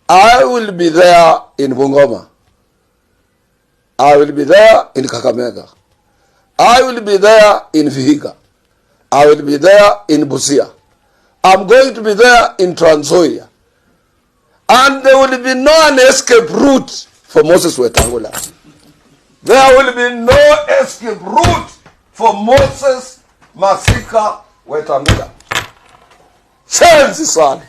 I will be there in Bungoma. I will be there in Kakamega. I will be there in Vihiga. I will be there in Busia. I'm going to be there in Trans Nzoia. And there will be no escape route for Moses Wetangula. There will be no escape route for Moses Masika Wetangula. Shenzi sana.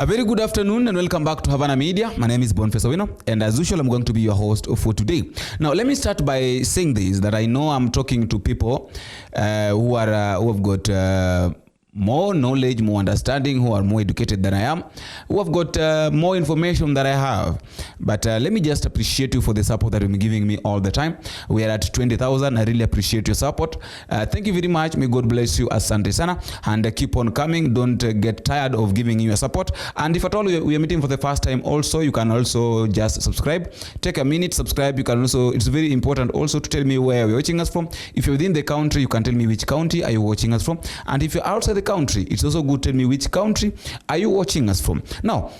A very good afternoon and welcome back to Havana Media. My name is Boniface Owino, and as usual I'm going to be your host for today. Now let me start by saying this, that I know I'm talking to people who have got more knowledge, more understanding, who are more educated than I am, who have got more information than I have. But let me just appreciate you for the support that you're giving me all the time. We are at 20,000. I really appreciate your support. Thank you very much. May God bless you. Asante sana. And keep on coming. Don't get tired of giving you your support. And if at all we are meeting for the first time also, you can also just subscribe. Take a minute, subscribe. You can also, it's very important also to tell me where you're watching us from. If you're within the country, you can tell me which county are you watching us from. And if you're outside the country, it's also good to tell me which country are you watching us from. Now,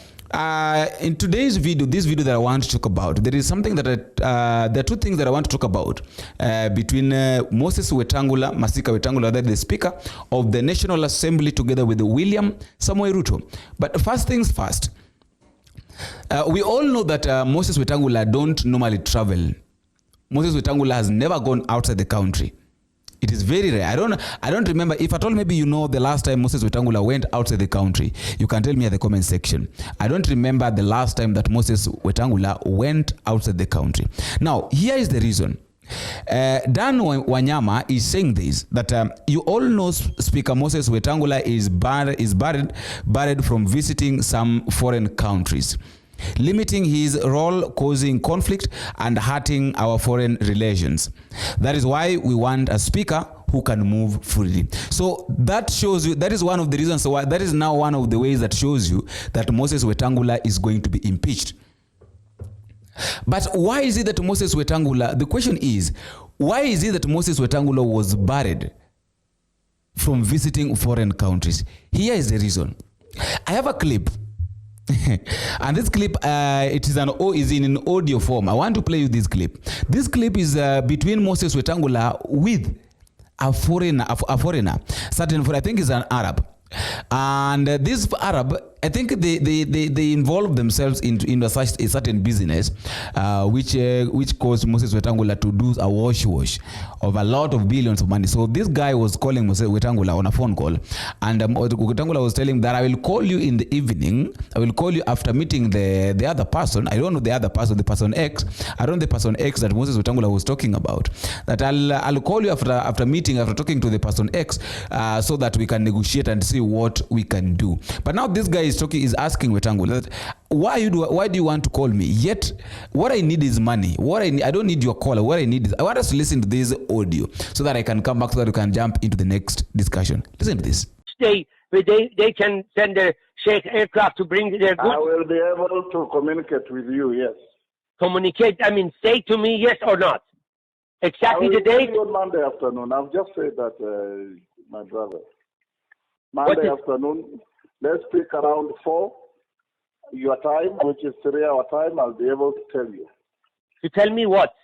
in today's video, this video that I want to talk about, there is something that there are two things that I want to talk about between Moses Wetangula, Masika Wetangula, that the Speaker of the National Assembly, together with William Samoei Ruto. But first things first, we all know that Moses Wetangula don't normally travel. Moses Wetangula has never gone outside the country. It is very rare. I don't remember. If at all maybe you know the last time Moses Wetangula went outside the country, you can tell me at the comment section. I don't remember the last time that Moses Wetangula went outside the country. Now, here is the reason. Dan Wanyama is saying this, that you all know Speaker Moses Wetangula is barred from visiting some foreign countries, limiting his role, causing conflict and hurting our foreign relations. That is why we want a speaker who can move freely. So that shows you, that is one of the reasons why, that is now one of the ways that shows you that Moses Wetangula is going to be impeached. But why is it that Moses Wetangula, the question is, why is it that Moses Wetangula was barred from visiting foreign countries? Here is the reason. I have a clip. And this clip, it is in an audio form. I want to play you this clip. This clip is between Moses Wetangula with a foreigner, certain, I think is an Arab. And this Arab, I think they involve themselves into a certain business, which caused Moses Wetangula to do a wash of a lot of billions of money. So this guy was calling Moses Wetangula on a phone call, and Wetangula was telling him that I will call you in the evening. I will call you after meeting the other person. I don't know the other person, the person X. I don't know the person X that Moses Wetangula was talking about. That I'll call you after meeting, after talking to the person X, so that we can negotiate and see what we can do. But now this guy is asking Wetangula that why do you want to call me? Yet what I need is money. I don't need your call. What I need is, I want us to listen to this audio so that I can come back, so that we can jump into the next discussion. Listen to this. They can send their Sheikh aircraft to bring their goods. I will be able to communicate with you, yes. Communicate, I mean, say to me yes or not. Exactly the date. On Monday afternoon. I've just said that, my brother. Monday afternoon, let's speak around 4 your time, which is 3 our time. I'll be able to tell you. To tell me what?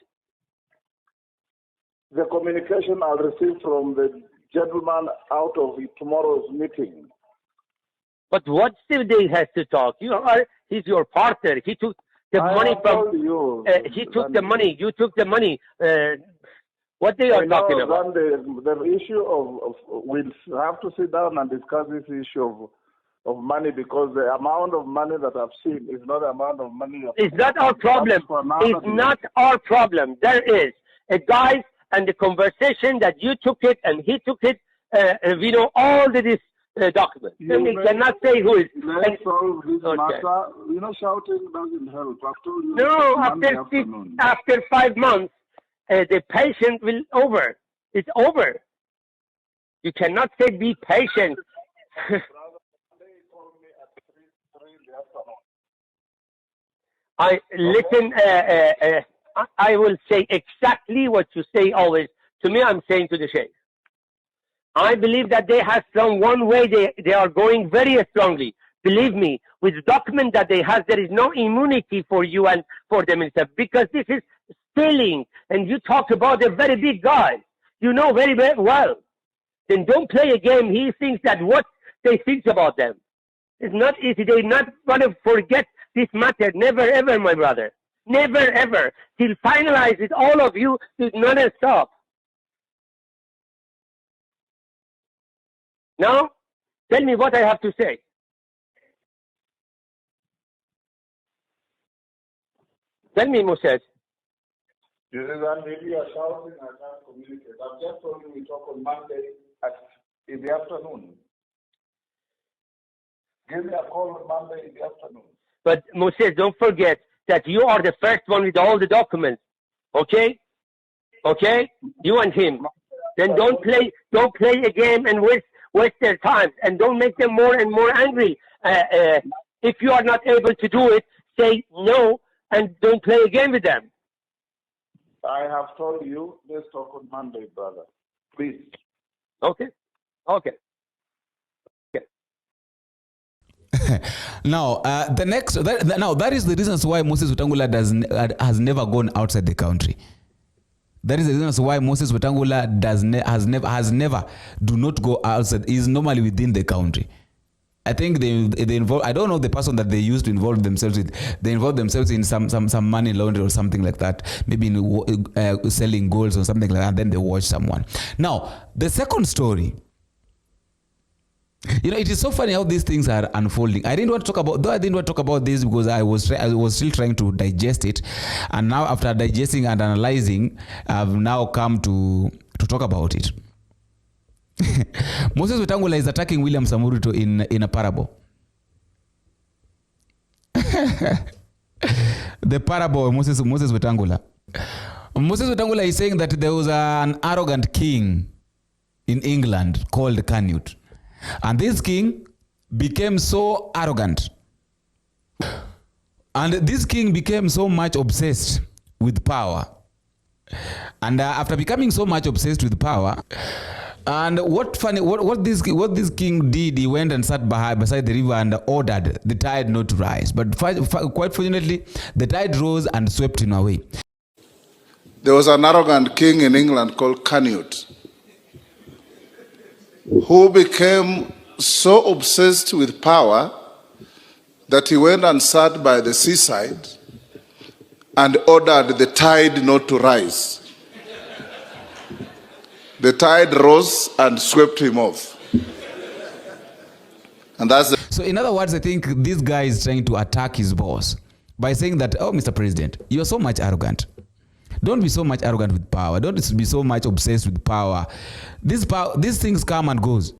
The communication I'll receive from the gentleman out of tomorrow's meeting. But what still they has to talk? He's your partner. He took the money from you. He took the money. You took the money. What they are talking about? The issue of we'll have to sit down and discuss this issue of money, because the amount of money that I've seen is not the amount of money. It's not our problem. It's not our problem. There is a guy and the conversation that you took it and he took it. We know all this document. We cannot say who is. Let's solve this matter. Shouting doesn't help. I've told you. No, after 5 months. The patient will over. It's over. You cannot say be patient. I listen. I will say exactly what you say always. To me, I'm saying to the Sheikh. I believe that they have strong one way. They are going very strongly. believe me, with the document that they have, there is no immunity for you and for the minister, because this is stealing. And you talk about a very big guy. You know very, very well. Then don't play a game. He thinks that what they think about them. It's not easy. They're not going to forget this matter. Never, ever, my brother. Never, ever. Till finalize it, all of you, is not a stop. Now, tell me what I have to say. Tell me, Moses. This is maybe you're shouting, I can't communicate. I've just told you we talk on Monday in the afternoon. Give me a call on Monday in the afternoon. But Moses, don't forget that you are the first one with all the documents. Okay? Okay? You and him. Then don't play a game and waste their time, and don't make them more and more angry. If you are not able to do it, say no and don't play a game with them. I have told you, let's talk on Monday, brother. Please. Okay. Okay. Now, that is the reasons why Moses Wetangula has never gone outside the country. That is the reasons why Moses Wetangula has never do not go outside. Is normally within the country. I think they involve. I don't know the person that they used to involve themselves with. They involve themselves in some money laundering or something like that. Maybe in selling golds or something like that. And then they watch someone. Now, the second story. You know, it is so funny how these things are unfolding. I didn't want to talk about this because I was still trying to digest it, and now after digesting and analyzing, I've now come to talk about it. Moses Wetangula is attacking William Samoei Ruto in a parable. The parable of Moses Wetangula. Moses Wetangula is saying that there was an arrogant king in England called Canute. And this king became so arrogant. And this king became so much obsessed with power. And after becoming so much obsessed with power, and what this king did, he went and sat beside the river and ordered the tide not to rise. But quite fortunately, the tide rose and swept him away. There was an arrogant king in England called Canute, who became so obsessed with power that he went and sat by the seaside and ordered the tide not to rise. The tide rose and swept him off. And So in other words, I think this guy is trying to attack his boss by saying that, oh, Mr. President, you are so much arrogant. Don't be so much arrogant with power. Don't be so much obsessed with power. These things come and goes.